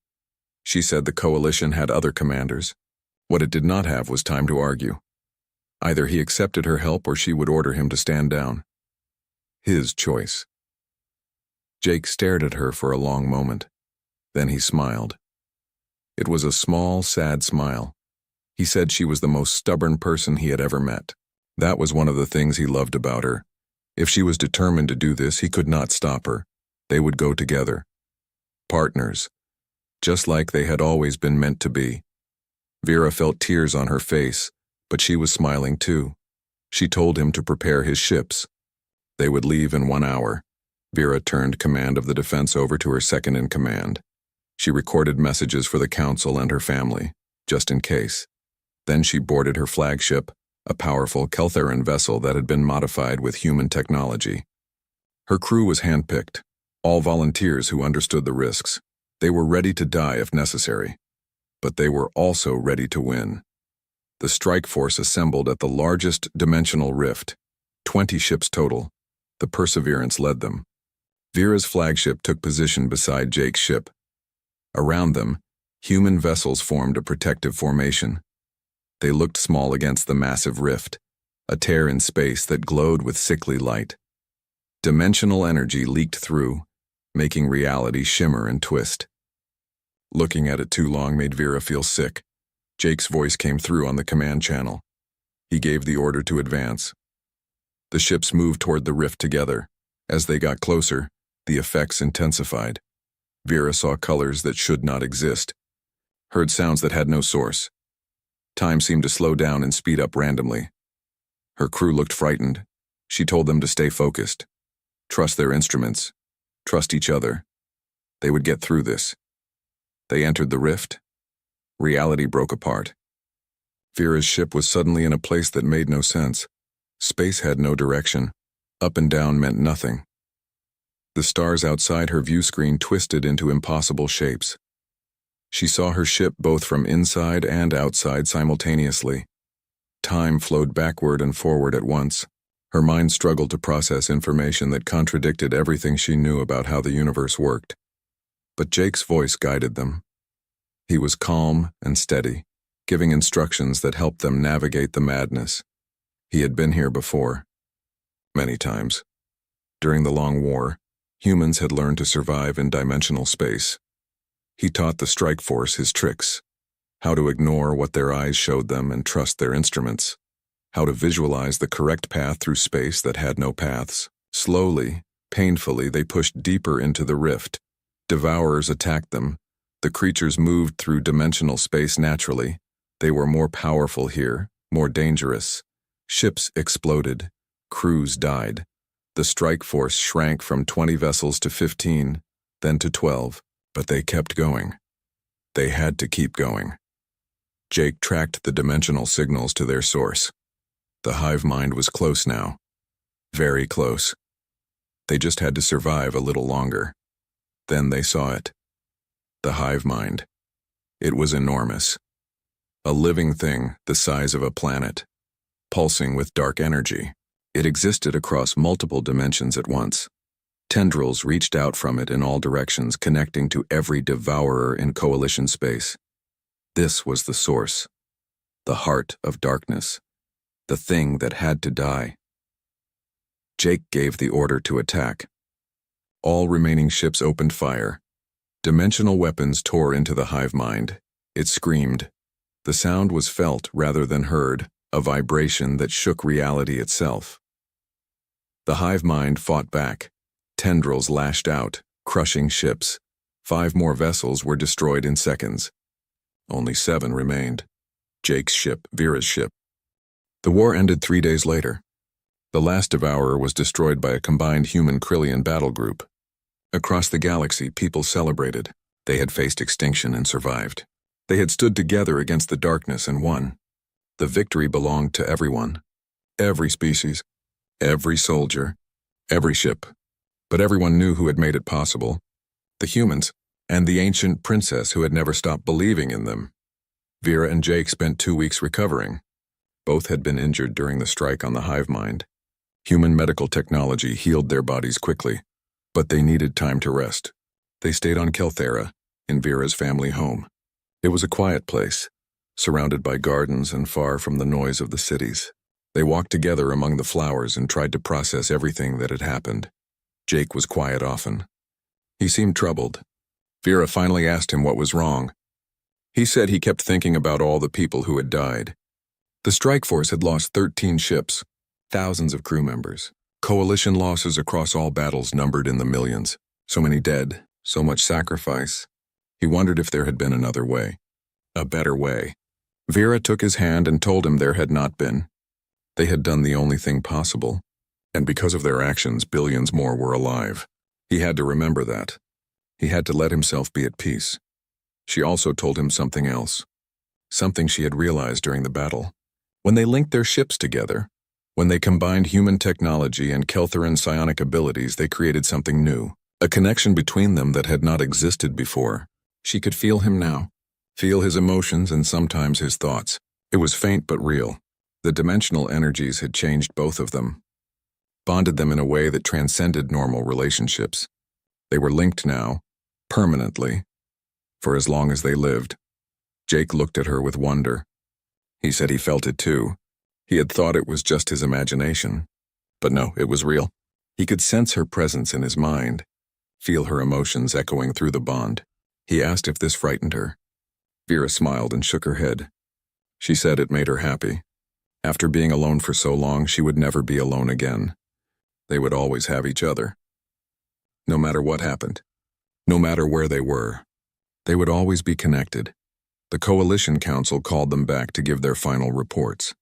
She said the coalition had other commanders. What it did not have was time to argue. Either he accepted her help or she would order him to stand down. His choice. Jake stared at her for a long moment. Then he smiled. It was a small, sad smile. He said she was the most stubborn person he had ever met. That was one of the things he loved about her. If she was determined to do this, he could not stop her. They would go together. Partners. Just like they had always been meant to be. Vera felt tears on her face, but she was smiling too. She told him to prepare his ships. They would leave in 1 hour. Vera turned command of the defense over to her second-in-command. She recorded messages for the council and her family, just in case. Then she boarded her flagship, a powerful Keltheran vessel that had been modified with human technology. Her crew was handpicked, all volunteers who understood the risks. They were ready to die if necessary. But they were also ready to win. The strike force assembled at the largest dimensional rift, 20 ships total. The Perseverance led them. Vera's flagship took position beside Jake's ship. Around them, human vessels formed a protective formation. They looked small against the massive rift, a tear in space that glowed with sickly light. Dimensional energy leaked through, making reality shimmer and twist. Looking at it too long made Vera feel sick. Jake's voice came through on the command channel. He gave the order to advance. The ships moved toward the rift together. As they got closer, the effects intensified. Vera saw colors that should not exist, heard sounds that had no source. Time seemed to slow down and speed up randomly. Her crew looked frightened. She told them to stay focused. Trust their instruments. Trust each other. They would get through this. They entered the rift. Reality broke apart. Vera's ship was suddenly in a place that made no sense. Space had no direction. Up and down meant nothing. The stars outside her view screen twisted into impossible shapes. She saw her ship both from inside and outside simultaneously. Time flowed backward and forward at once. Her mind struggled to process information that contradicted everything she knew about how the universe worked. But Jake's voice guided them. He was calm and steady, giving instructions that helped them navigate the madness. He had been here before. Many times. During the Long War, humans had learned to survive in dimensional space. He taught the strike force his tricks, how to ignore what their eyes showed them and trust their instruments, how to visualize the correct path through space that had no paths. Slowly, painfully, they pushed deeper into the rift. Devourers attacked them. The creatures moved through dimensional space naturally. They were more powerful here, more dangerous. Ships exploded. Crews died. The strike force shrank from 20 vessels to 15, then to 12, but they kept going. They had to keep going. Jake tracked the dimensional signals to their source. The hive mind was close now. Very close. They just had to survive a little longer. Then they saw it. The hive mind. It was enormous. A living thing the size of a planet, pulsing with dark energy. It existed across multiple dimensions at once. Tendrils reached out from it in all directions, connecting to every devourer in Coalition space. This was the source, the heart of darkness, the thing that had to die. Jake gave the order to attack. All remaining ships opened fire. Dimensional weapons tore into the hive mind. It screamed. The sound was felt rather than heard, a vibration that shook reality itself. The hive mind fought back. Tendrils lashed out, crushing ships. 5 more vessels were destroyed in seconds. Only 7 remained. Jake's ship, Vera's ship. The war ended 3 days later. The last devourer was destroyed by a combined human-Krillian battle group. Across the galaxy, people celebrated. They had faced extinction and survived. They had stood together against the darkness and won. The victory belonged to everyone. Every species. Every soldier. Every ship. But everyone knew who had made it possible. The humans, and the ancient princess who had never stopped believing in them. Vera and Jake spent 2 weeks recovering. Both had been injured during the strike on the hive mind. Human medical technology healed their bodies quickly, but they needed time to rest. They stayed on Kelthera, in Vera's family home. It was a quiet place, surrounded by gardens and far from the noise of the cities. They walked together among the flowers and tried to process everything that had happened. Jake was quiet often. He seemed troubled. Vera finally asked him what was wrong. He said he kept thinking about all the people who had died. The strike force had lost 13 ships, thousands of crew members. Coalition losses across all battles numbered in the millions. So many dead, so much sacrifice. He wondered if there had been another way. A better way. Vera took his hand and told him there had not been. They had done the only thing possible. And because of their actions, billions more were alive. He had to remember that. He had to let himself be at peace. She also told him something else. Something she had realized during the battle. When they linked their ships together, when they combined human technology and Keltheran psionic abilities, they created something new. A connection between them that had not existed before. She could feel him now. Feel his emotions and sometimes his thoughts. It was faint but real. The dimensional energies had changed both of them. Bonded them in a way that transcended normal relationships. They were linked now, permanently, for as long as they lived. Jake looked at her with wonder. He said he felt it too. He had thought it was just his imagination. But no, it was real. He could sense her presence in his mind, feel her emotions echoing through the bond. He asked if this frightened her. Vera smiled and shook her head. She said it made her happy. After being alone for so long, she would never be alone again. They would always have each other. No matter what happened, no matter where they were, they would always be connected. The Coalition Council called them back to give their final reports.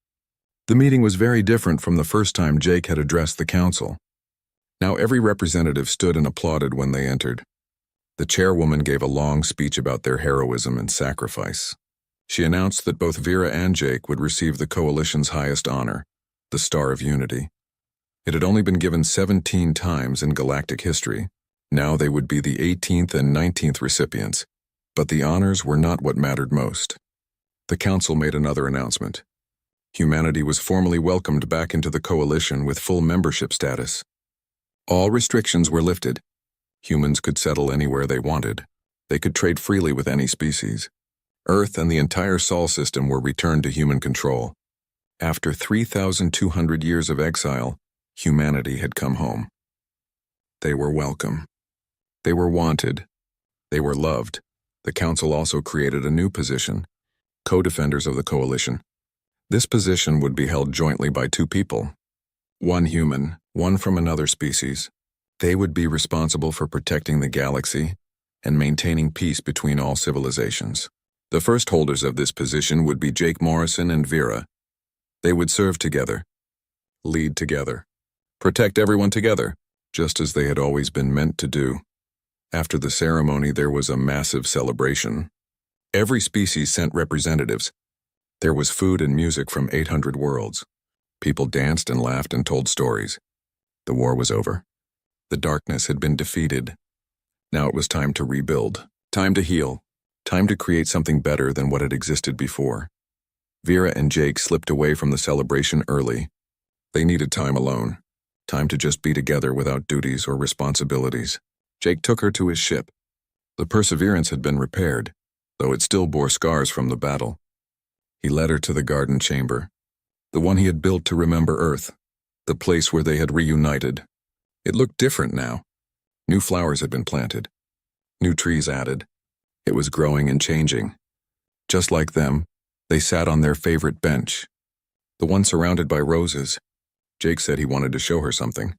The meeting was very different from the first time Jake had addressed the council. Now every representative stood and applauded when they entered. The chairwoman gave a long speech about their heroism and sacrifice. She announced that both Vera and Jake would receive the Coalition's highest honor, the Star of Unity. It had only been given 17 times in galactic history. Now they would be the 18th and 19th recipients. But the honors were not what mattered most. The council made another announcement. Humanity was formally welcomed back into the Coalition with full membership status. All restrictions were lifted. Humans could settle anywhere they wanted. They could trade freely with any species. Earth and the entire Sol system were returned to human control. After 3,200 years of exile, humanity had come home. They were welcome. They were wanted. They were loved. The Council also created a new position, co-defenders of the Coalition. This position would be held jointly by 2 people. One human, one from another species. They would be responsible for protecting the galaxy and maintaining peace between all civilizations. The first holders of this position would be Jake Morrison and Vera. They would serve together, lead together, protect everyone together, just as they had always been meant to do. After the ceremony, there was a massive celebration. Every species sent representatives. There was food and music from 800 worlds. People danced and laughed and told stories. The war was over. The darkness had been defeated. Now it was time to rebuild, time to heal, time to create something better than what had existed before. Vera and Jake slipped away from the celebration early. They needed time alone, time to just be together without duties or responsibilities. Jake took her to his ship. The Perseverance had been repaired, though it still bore scars from the battle. He led her to the garden chamber, the one he had built to remember Earth, the place where they had reunited. It looked different now. New flowers had been planted, new trees added. It was growing and changing. Just like them, they sat on their favorite bench, the one surrounded by roses. Jake said he wanted to show her something.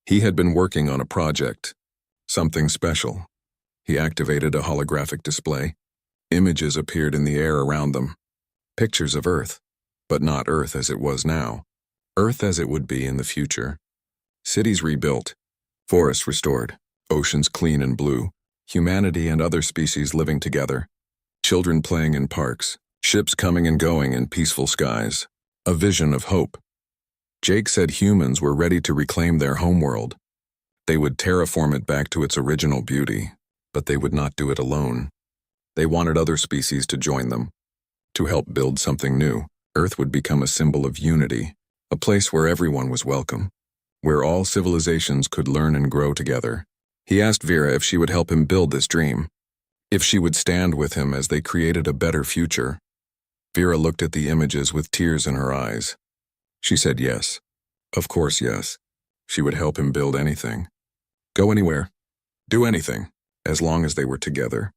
He had been working on a project, something special. He activated a holographic display. Images appeared in the air around them. Pictures of Earth, but not Earth as it was now. Earth as it would be in the future. Cities rebuilt, forests restored, oceans clean and blue, humanity and other species living together, children playing in parks, ships coming and going in peaceful skies. A vision of hope. Jake said humans were ready to reclaim their homeworld. They would terraform it back to its original beauty, but they would not do it alone. They wanted other species to join them, to help build something new. Earth would become a symbol of unity, a place where everyone was welcome, where all civilizations could learn and grow together. He asked Vera if she would help him build this dream, if she would stand with him as they created a better future. Vera looked at the images with tears in her eyes. She said yes. Of course, yes. She would help him build anything. Go anywhere. Do anything, as long as they were together.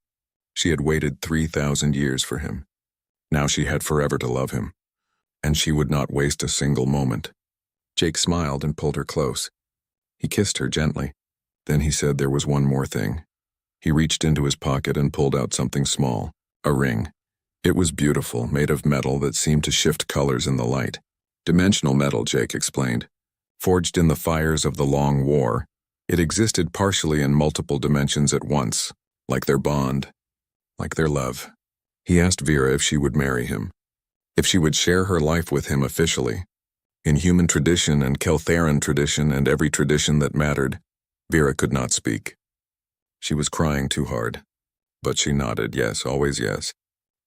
She had waited 3,000 years for him. Now she had forever to love him, and she would not waste a single moment. Jake smiled and pulled her close. He kissed her gently. Then he said there was one more thing. He reached into his pocket and pulled out something small, a ring. It was beautiful, made of metal that seemed to shift colors in the light. Dimensional metal, Jake explained. Forged in the fires of the Long War, it existed partially in multiple dimensions at once, like their bond, like their love. He asked Vera if she would marry him, if she would share her life with him officially. In human tradition and Keltheran tradition and every tradition that mattered, Vera could not speak. She was crying too hard, but she nodded, yes, always yes.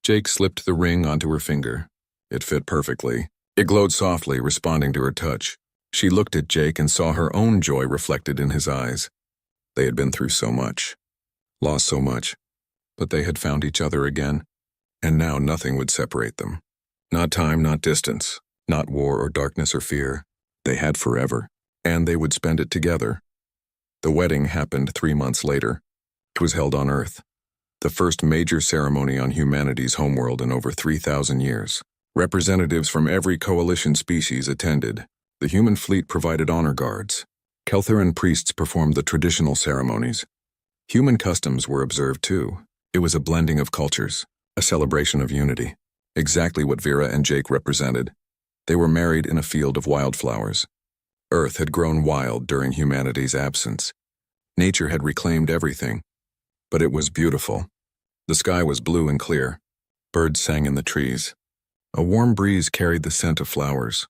Jake slipped the ring onto her finger. It fit perfectly. It glowed softly, responding to her touch. She looked at Jake and saw her own joy reflected in his eyes. They had been through so much, lost so much, but they had found each other again, and now nothing would separate them. Not time, not distance, not war or darkness or fear. They had forever, and they would spend it together. The wedding happened 3 months later. It was held on Earth, the first major ceremony on humanity's homeworld in over 3,000 years. Representatives from every coalition species attended. The human fleet provided honor guards. Keltheran priests performed the traditional ceremonies. Human customs were observed too. It was a blending of cultures, a celebration of unity. Exactly what Vera and Jake represented. They were married in a field of wildflowers. Earth had grown wild during humanity's absence. Nature had reclaimed everything. But it was beautiful. The sky was blue and clear. Birds sang in the trees. A warm breeze carried the scent of flowers.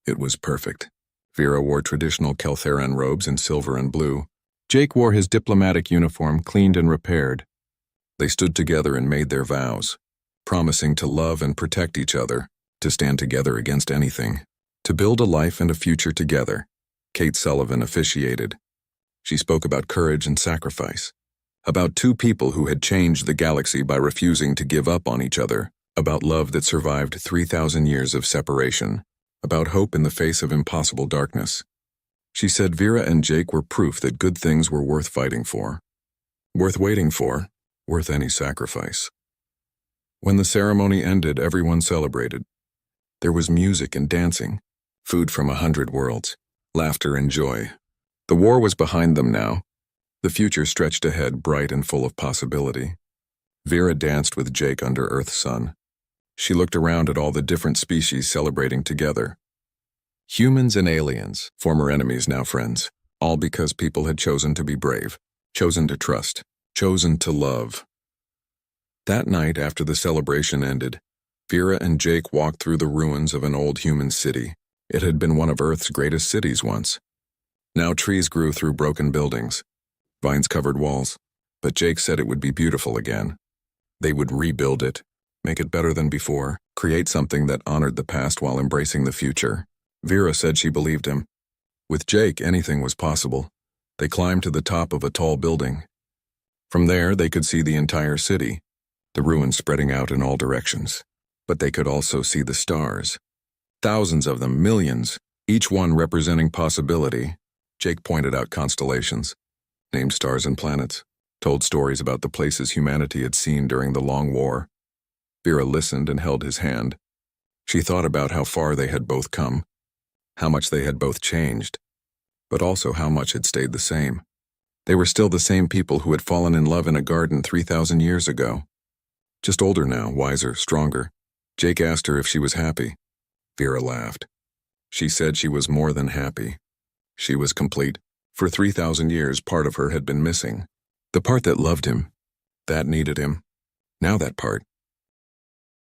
It was perfect. Vera wore traditional Keltheran robes in silver and blue. Jake wore his diplomatic uniform, cleaned and repaired. They stood together and made their vows, promising to love and protect each other, to stand together against anything, to build a life and a future together. Kate Sullivan officiated. She spoke about courage and sacrifice, about two people who had changed the galaxy by refusing to give up on each other, about love that survived 3,000 years of separation, about hope in the face of impossible darkness. She said Vera and Jake were proof that good things were worth fighting for, worth waiting for, worth any sacrifice. When the ceremony ended, everyone celebrated. There was music and dancing, food from 100 worlds, laughter and joy. The war was behind them now. The future stretched ahead, bright and full of possibility. Vera danced with Jake under Earth's sun. She looked around at all the different species celebrating together. Humans and aliens, former enemies now friends, all because people had chosen to be brave, chosen to trust, chosen to love. That night, after the celebration ended, Vera and Jake walked through the ruins of an old human city. It had been one of Earth's greatest cities once. Now trees grew through broken buildings. Vines covered walls. But Jake said it would be beautiful again. They would rebuild it, make it better than before, create something that honored the past while embracing the future. Vera said she believed him. With Jake, anything was possible. They climbed to the top of a tall building. From there, they could see the entire city, the ruins spreading out in all directions. But they could also see the stars. Thousands of them, millions, each one representing possibility. Jake pointed out constellations, named stars and planets, told stories about the places humanity had seen during the long war. Vera listened and held his hand. She thought about how far they had both come, how much they had both changed, but also how much had stayed the same. They were still the same people who had fallen in love in a garden 3,000 years ago. Just older now, wiser, stronger. Jake asked her if she was happy. Vera laughed. She said she was more than happy. She was complete. For 3,000 years, part of her had been missing. The part that loved him, that needed him. Now that part,